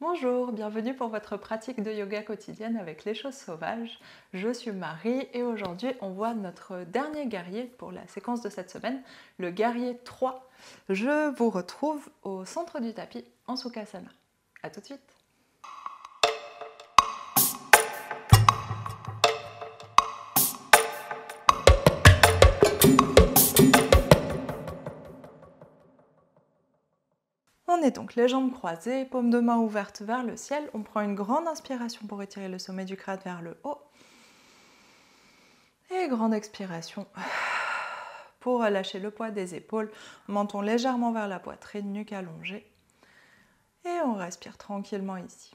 Bonjour, bienvenue pour votre pratique de yoga quotidienne avec les choses sauvages. Je suis Marie et aujourd'hui on voit notre dernier guerrier pour la séquence de cette semaine, le guerrier 3. Je vous retrouve au centre du tapis en Sukhasana. A tout de suite. On est donc les jambes croisées, paumes de main ouvertes vers le ciel. On prend une grande inspiration pour étirer le sommet du crâne vers le haut. Et grande expiration pour relâcher le poids des épaules, menton légèrement vers la poitrine, nuque allongée. Et on respire tranquillement ici.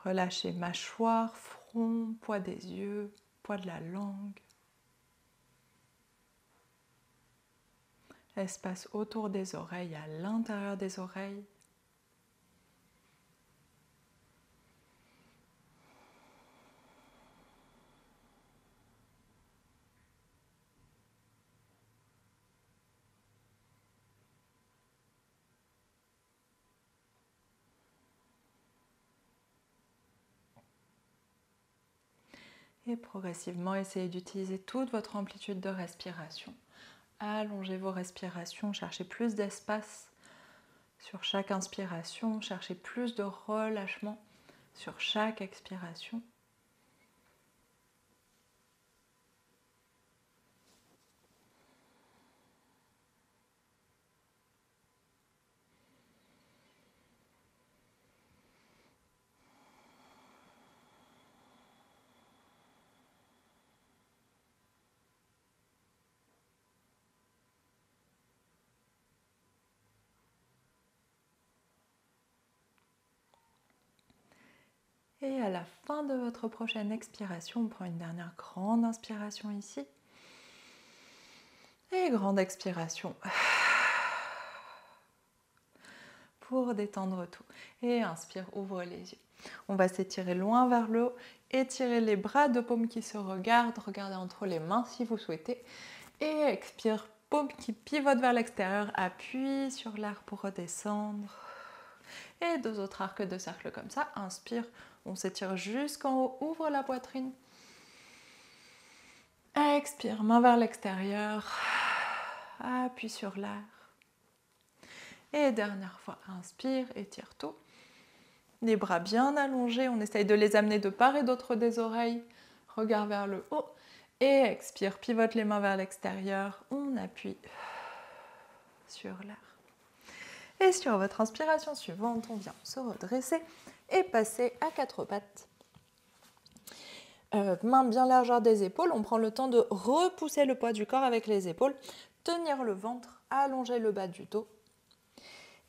Relâchez mâchoire, front, poids des yeux, poids de la langue. Espace autour des oreilles, à l'intérieur des oreilles. Et progressivement, essayez d'utiliser toute votre amplitude de respiration. Allongez vos respirations, cherchez plus d'espace sur chaque inspiration, cherchez plus de relâchement sur chaque expiration. Et à la fin de votre prochaine expiration, on prend une dernière grande inspiration ici. Et grande expiration. Pour détendre tout. Et inspire, ouvre les yeux. On va s'étirer loin vers le haut. Étirez les bras de paumes qui se regardent. Regardez entre les mains si vous souhaitez. Et expire, paume qui pivote vers l'extérieur. Appuie sur l'air pour redescendre. Et deux autres arcs de cercle comme ça. Inspire, on s'étire jusqu'en haut. Ouvre la poitrine. Expire, main vers l'extérieur. Appuie sur l'air. Et dernière fois, inspire, étire tout. Les bras bien allongés, on essaye de les amener de part et d'autre des oreilles. Regard vers le haut. Et expire, pivote les mains vers l'extérieur. On appuie sur l'air. Et sur votre inspiration suivante, on vient se redresser et passer à quatre pattes. Main bien largeur des épaules, on prend le temps de repousser le poids du corps avec les épaules, tenir le ventre, allonger le bas du dos.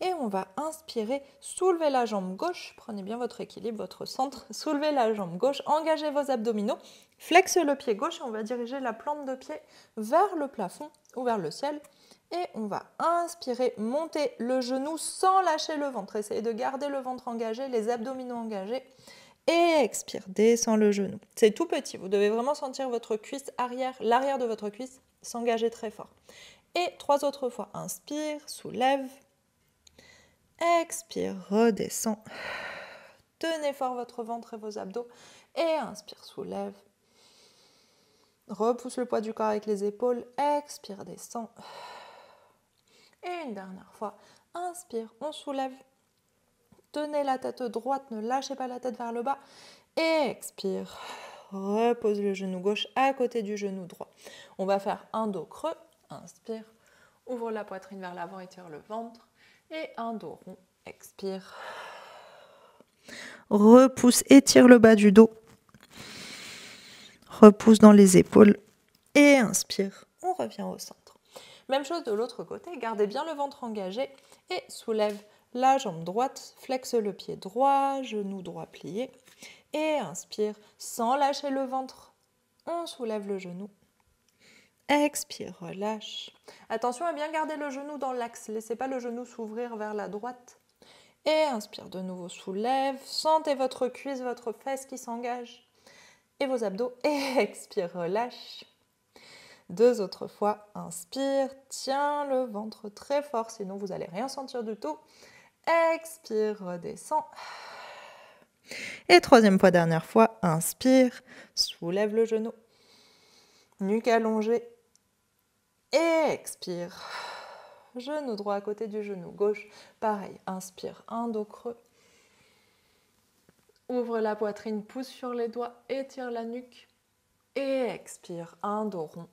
Et on va inspirer, soulever la jambe gauche, prenez bien votre équilibre, votre centre, soulevez la jambe gauche, engagez vos abdominaux, flexe le pied gauche et on va diriger la plante de pied vers le plafond ou vers le ciel. Et on va inspirer, monter le genou sans lâcher le ventre, essayez de garder le ventre engagé, les abdominaux engagés. Et expire, descend le genou. C'est tout petit, vous devez vraiment sentir votre cuisse arrière, l'arrière de votre cuisse s'engager très fort. Et trois autres fois, inspire, soulève. Expire, redescend. Tenez fort votre ventre et vos abdos. Et inspire, soulève. Repousse le poids du corps avec les épaules. Expire, descend. Et une dernière fois, inspire, on soulève. Tenez la tête droite, ne lâchez pas la tête vers le bas. Et expire. Repose le genou gauche à côté du genou droit. On va faire un dos creux. Inspire. Ouvre la poitrine vers l'avant, étire le ventre. Et un dos rond. Expire. Repousse, étire le bas du dos. Repousse dans les épaules. Et inspire. On revient au centre. Même chose de l'autre côté. Gardez bien le ventre engagé. Et soulève la jambe droite. Flexe le pied droit. Genou droit plié. Et inspire. Sans lâcher le ventre. On soulève le genou. Expire, relâche. Attention à bien garder le genou dans l'axe. Laissez pas le genou s'ouvrir vers la droite. Et inspire de nouveau, soulève. Sentez votre cuisse, votre fesse qui s'engage. Et vos abdos. Et expire, relâche. 2 autres fois, inspire, tiens le ventre très fort, sinon vous n'allez rien sentir du tout. Expire, redescends. Et 3e fois, dernière fois, inspire, soulève le genou, nuque allongée, et expire. Genou droit à côté du genou gauche, pareil, inspire, un dos creux. Ouvre la poitrine, pousse sur les doigts, étire la nuque, et expire, un dos rond.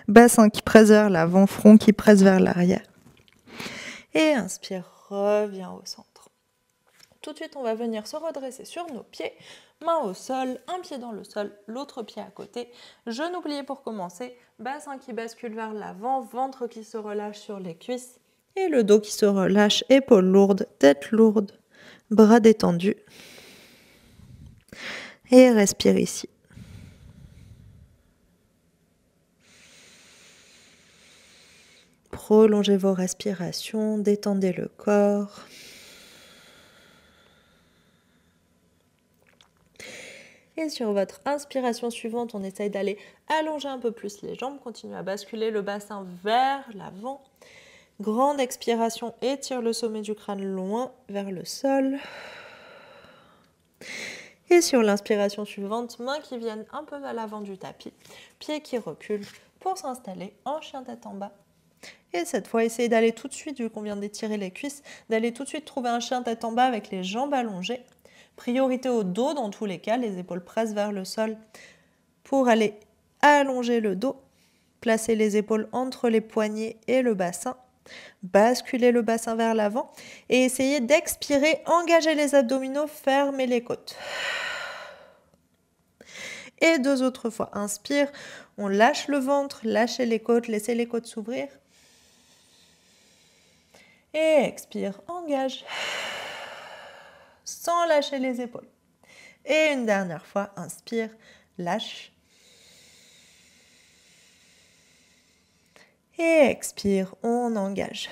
Bassin qui presse vers l'avant, front qui presse vers l'arrière. Et inspire, reviens au centre. Tout de suite, on va venir se redresser sur nos pieds, main au sol, un pied dans le sol, l'autre pied à côté. Genou plié pour commencer, bassin qui bascule vers l'avant, ventre qui se relâche sur les cuisses et le dos qui se relâche, épaules lourdes, tête lourde, bras détendus. Et respire ici. Prolongez vos respirations, détendez le corps. Et sur votre inspiration suivante, on essaye d'aller allonger un peu plus les jambes. Continuez à basculer le bassin vers l'avant. Grande expiration, étire le sommet du crâne loin vers le sol. Et sur l'inspiration suivante, mains qui viennent un peu vers l'avant du tapis, pieds qui reculent pour s'installer en chien tête en bas. Et cette fois, essayez d'aller tout de suite, vu qu'on vient d'étirer les cuisses, d'aller tout de suite trouver un chien tête en bas avec les jambes allongées. Priorité au dos dans tous les cas, les épaules pressent vers le sol pour aller allonger le dos. Placez les épaules entre les poignets et le bassin. Basculez le bassin vers l'avant et essayez d'expirer, engagez les abdominaux, fermez les côtes. Et 2 autres fois, inspire, on lâche le ventre, lâchez les côtes, laissez les côtes s'ouvrir. Et expire, engage, sans lâcher les épaules. Et une dernière fois, inspire, lâche. Et expire, on engage.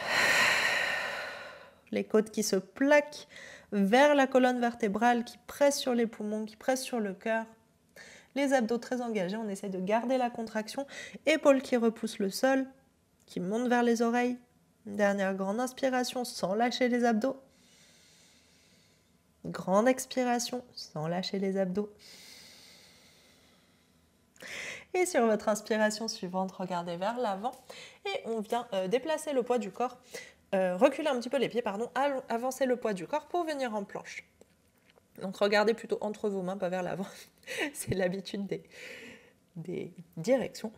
Les côtes qui se plaquent vers la colonne vertébrale, qui pressent sur les poumons, qui pressent sur le cœur. Les abdos très engagés, on essaie de garder la contraction. Épaules qui repoussent le sol, qui montent vers les oreilles. Une dernière grande inspiration sans lâcher les abdos. Grande expiration sans lâcher les abdos. Et sur votre inspiration suivante, regardez vers l'avant et on vient déplacer le poids du corps, reculer un petit peu les pieds, avancer le poids du corps pour venir en planche. Donc regardez plutôt entre vos mains, pas vers l'avant. C'est l'habitude des directions.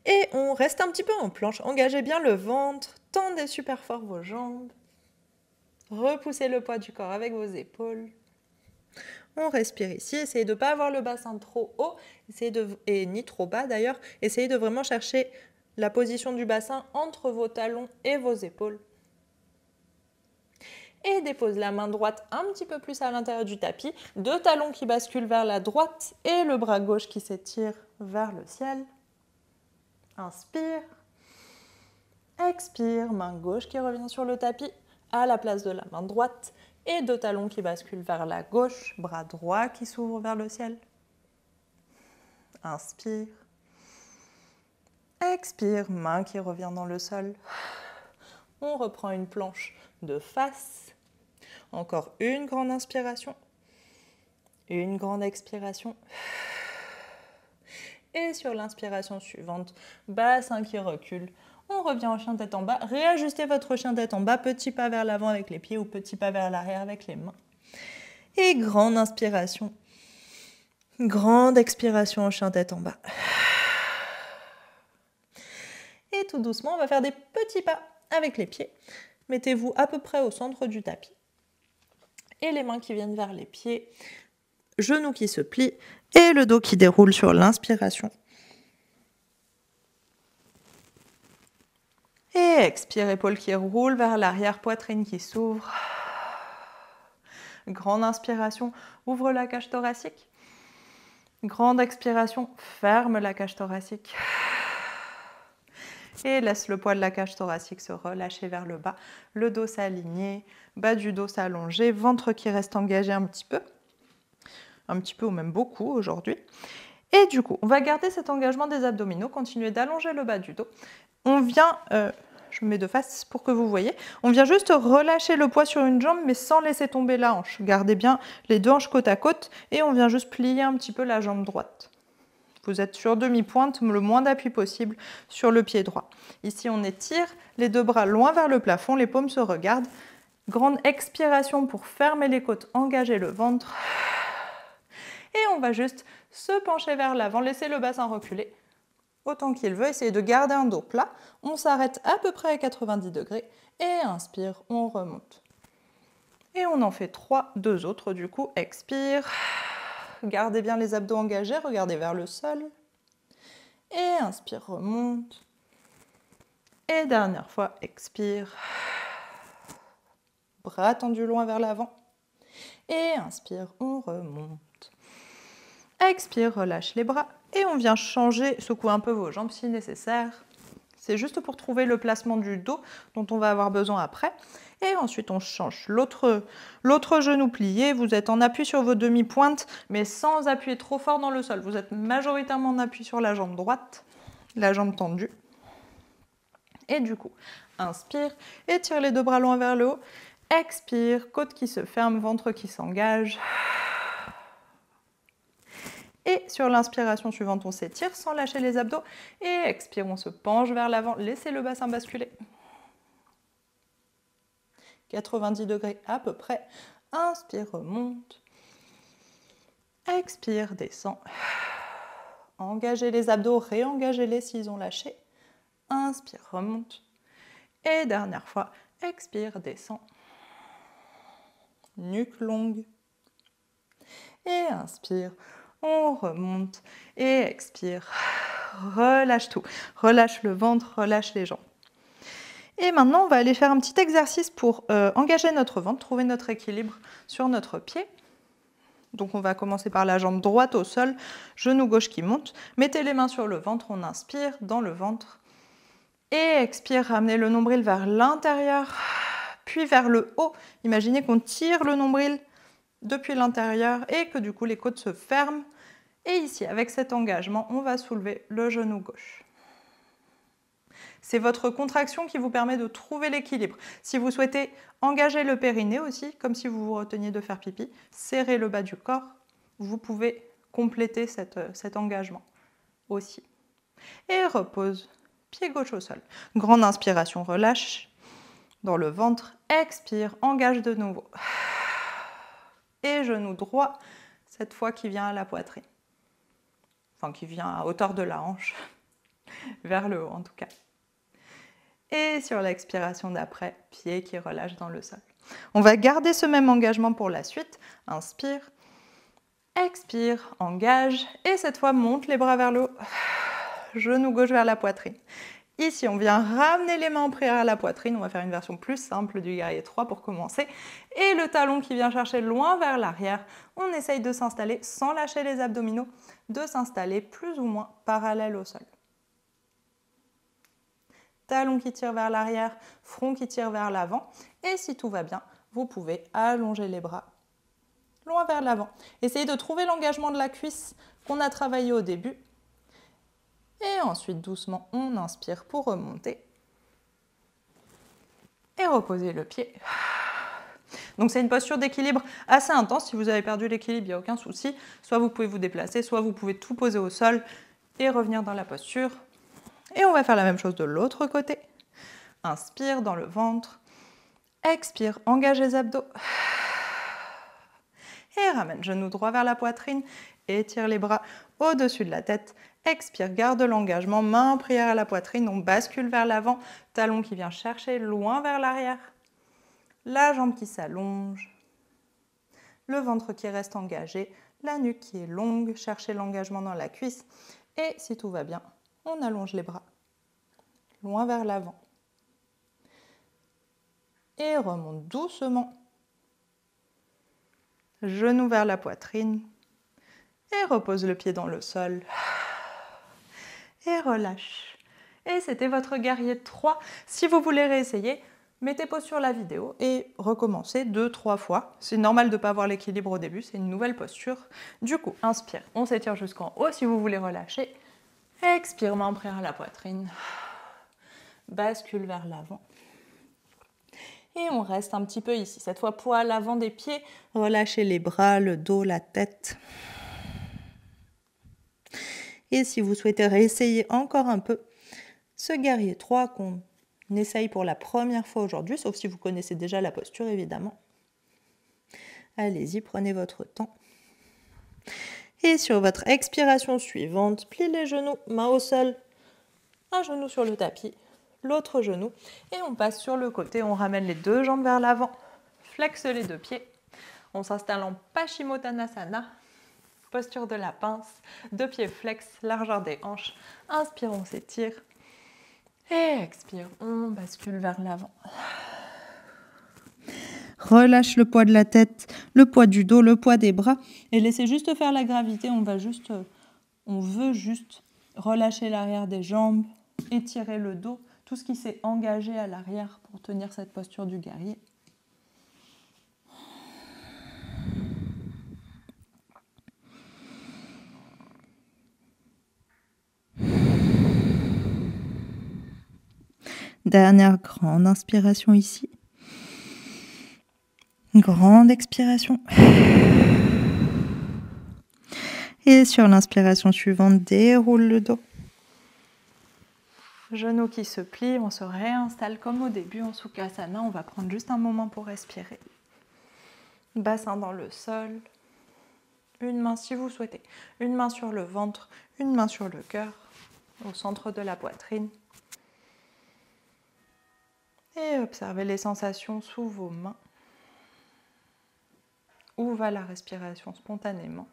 Et on reste un petit peu en planche. Engagez bien le ventre, tendez super fort vos jambes. Repoussez le poids du corps avec vos épaules. On respire ici, essayez de ne pas avoir le bassin trop haut, et ni trop bas d'ailleurs. Essayez de vraiment chercher la position du bassin entre vos talons et vos épaules. Et dépose la main droite un petit peu plus à l'intérieur du tapis, 2 talons qui basculent vers la droite et le bras gauche qui s'étire vers le ciel. Inspire, expire, main gauche qui revient sur le tapis à la place de la main droite. Et 2 talons qui basculent vers la gauche, bras droit qui s'ouvre vers le ciel. Inspire. Expire, main qui revient dans le sol. On reprend une planche de face. Encore une grande inspiration. Une grande expiration. Et sur l'inspiration suivante, bassin qui recule. On revient en chien tête en bas. Réajustez votre chien tête en bas. Petit pas vers l'avant avec les pieds ou petit pas vers l'arrière avec les mains. Et grande inspiration. Grande expiration en chien tête en bas. Et tout doucement, on va faire des petits pas avec les pieds. Mettez-vous à peu près au centre du tapis. Et les mains qui viennent vers les pieds. Genoux qui se plient et le dos qui déroule sur l'inspiration. Et expire, épaules qui roulent vers l'arrière, poitrine qui s'ouvre. Grande inspiration, ouvre la cage thoracique. Grande expiration, ferme la cage thoracique. Et laisse le poids de la cage thoracique se relâcher vers le bas. Le dos s'aligner, bas du dos s'allonger, ventre qui reste engagé un petit peu ou même beaucoup aujourd'hui. Et du coup, on va garder cet engagement des abdominaux, continuer d'allonger le bas du dos. On vient, je me mets de face pour que vous voyez, on vient juste relâcher le poids sur une jambe, mais sans laisser tomber la hanche. Gardez bien les deux hanches côte à côte et on vient juste plier un petit peu la jambe droite. Vous êtes sur demi-pointe, le moins d'appui possible sur le pied droit. Ici, on étire les deux bras loin vers le plafond, les paumes se regardent. Grande expiration pour fermer les côtes, engager le ventre. Et on va juste se pencher vers l'avant, laisser le bassin reculer autant qu'il veut. Essayez de garder un dos plat. On s'arrête à peu près à 90 degrés et inspire, on remonte. Et on en fait 3, 2 autres du coup. Expire. Gardez bien les abdos engagés, regardez vers le sol. Et inspire, remonte. Et dernière fois, expire. Bras tendus loin vers l'avant. Et inspire, on remonte. Expire, relâche les bras. Et on vient changer, secouer un peu vos jambes si nécessaire. C'est juste pour trouver le placement du dos dont on va avoir besoin après. Et ensuite, on change l'autre genou plié. Vous êtes en appui sur vos demi-pointes, mais sans appuyer trop fort dans le sol. Vous êtes majoritairement en appui sur la jambe droite, la jambe tendue. Et du coup, inspire, étire les deux bras loin vers le haut. Expire, côte qui se ferme, ventre qui s'engage. Et sur l'inspiration suivante, on s'étire sans lâcher les abdos. Et expire, on se penche vers l'avant. Laissez le bassin basculer. 90 degrés à peu près. Inspire, remonte. Expire, descend. Engagez les abdos, réengagez-les s'ils ont lâché. Inspire, remonte. Et dernière fois, expire, descend. Nuque longue. Et inspire, on remonte. Et expire. Relâche tout. Relâche le ventre, relâche les jambes. Et maintenant, on va aller faire un petit exercice pour engager notre ventre, trouver notre équilibre sur notre pied. Donc on va commencer par la jambe droite au sol, genou gauche qui monte. Mettez les mains sur le ventre, on inspire dans le ventre. Et expire, ramenez le nombril vers l'intérieur, puis vers le haut. Imaginez qu'on tire le nombril depuis l'intérieur et que du coup les côtes se ferment. Et ici, avec cet engagement, on va soulever le genou gauche. C'est votre contraction qui vous permet de trouver l'équilibre. Si vous souhaitez engager le périnée aussi, comme si vous vous reteniez de faire pipi, serrez le bas du corps, vous pouvez compléter cet engagement aussi. Et repose, pied gauche au sol. Grande inspiration, relâche dans le ventre. Expire, engage de nouveau. Et genou droit, cette fois qui vient à la poitrine. Enfin, qui vient à hauteur de la hanche, vers le haut en tout cas. Et sur l'expiration d'après, pied qui relâche dans le sol. On va garder ce même engagement pour la suite. Inspire, expire, engage. Et cette fois, monte les bras vers le haut. Genou gauche vers la poitrine. Ici, on vient ramener les mains en prière à la poitrine. On va faire une version plus simple du guerrier 3 pour commencer. Et le talon qui vient chercher loin vers l'arrière. On essaye de s'installer sans lâcher les abdominaux, de s'installer plus ou moins parallèle au sol. Talon qui tire vers l'arrière, front qui tire vers l'avant. Et si tout va bien, vous pouvez allonger les bras loin vers l'avant. Essayez de trouver l'engagement de la cuisse qu'on a travaillé au début. Et ensuite, doucement, on inspire pour remonter. Et reposer le pied. Donc c'est une posture d'équilibre assez intense. Si vous avez perdu l'équilibre, il n'y a aucun souci. Soit vous pouvez vous déplacer, soit vous pouvez tout poser au sol et revenir dans la posture. Et on va faire la même chose de l'autre côté. Inspire dans le ventre. Expire, engage les abdos. Et ramène genou droit vers la poitrine. Étire les bras au-dessus de la tête. Expire, garde l'engagement. Main en prière à la poitrine. On bascule vers l'avant. Talon qui vient chercher loin vers l'arrière. La jambe qui s'allonge. Le ventre qui reste engagé. La nuque qui est longue. Cherchez l'engagement dans la cuisse. Et si tout va bien, on allonge les bras, loin vers l'avant. Et remonte doucement. Genou vers la poitrine. Et repose le pied dans le sol. Et relâche. Et c'était votre guerrier 3. Si vous voulez réessayer, Mettez pause sur la vidéo et recommencez 2-3 fois. C'est normal de ne pas avoir l'équilibre au début, c'est une nouvelle posture. Du coup, inspire, on s'étire jusqu'en haut si vous voulez relâcher. Expire, main près à la poitrine. Bascule vers l'avant. Et on reste un petit peu ici. Cette fois, poids à l'avant des pieds. Relâchez les bras, le dos, la tête. Et si vous souhaitez réessayer encore un peu ce guerrier 3 qu'on essaye pour la première fois aujourd'hui, sauf si vous connaissez déjà la posture évidemment. Allez-y, prenez votre temps. Et sur votre expiration suivante, pliez les genoux, main au sol, un genou sur le tapis, l'autre genou. Et on passe sur le côté, on ramène les deux jambes vers l'avant, flexe les deux pieds. On s'installe en Paschimottanasana, posture de la pince, deux pieds flex, largeur des hanches. Inspire, on s'étire. Et expire, on bascule vers l'avant. Relâche le poids de la tête, le poids du dos, le poids des bras. Et laissez juste faire la gravité. On veut juste relâcher l'arrière des jambes, étirer le dos. Tout ce qui s'est engagé à l'arrière pour tenir cette posture du guerrier. Dernière grande inspiration ici. Grande expiration. Et sur l'inspiration suivante, déroule le dos. Genoux qui se plient, on se réinstalle comme au début en Sukhasana. On va prendre juste un moment pour respirer. Bassin dans le sol. Une main si vous souhaitez. Une main sur le ventre, une main sur le cœur, au centre de la poitrine. Et observez les sensations sous vos mains. Où va la respiration spontanément?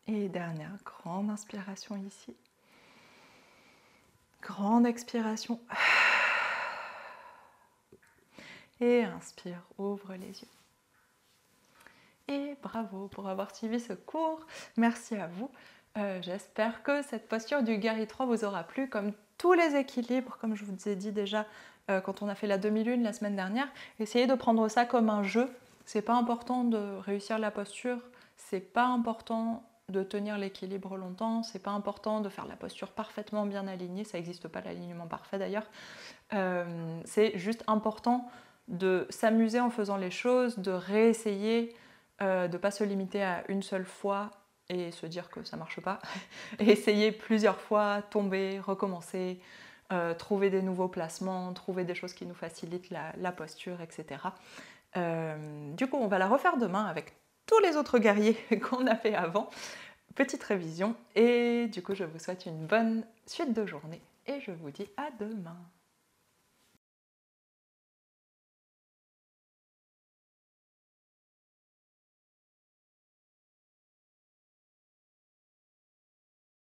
Et dernière grande inspiration ici. Grande expiration. Et inspire, ouvre les yeux. Et bravo pour avoir suivi ce cours. Merci à vous. J'espère que cette posture du guerrier 3 vous aura plu, comme tous les équilibres, comme je vous ai dit déjà quand on a fait la demi-lune la semaine dernière. Essayez de prendre ça comme un jeu. C'est pas important de réussir la posture, c'est pas important de tenir l'équilibre longtemps, c'est pas important de faire la posture parfaitement bien alignée, ça n'existe pas l'alignement parfait d'ailleurs. C'est juste important de s'amuser en faisant les choses, de réessayer, de ne pas se limiter à une seule fois et se dire que ça ne marche pas. Et essayer plusieurs fois, tomber, recommencer, trouver des nouveaux placements, trouver des choses qui nous facilitent la posture, etc. Du coup, on va la refaire demain avec tous les autres guerriers qu'on a fait avant. Petite révision et du coup, je vous souhaite une bonne suite de journée et je vous dis à demain.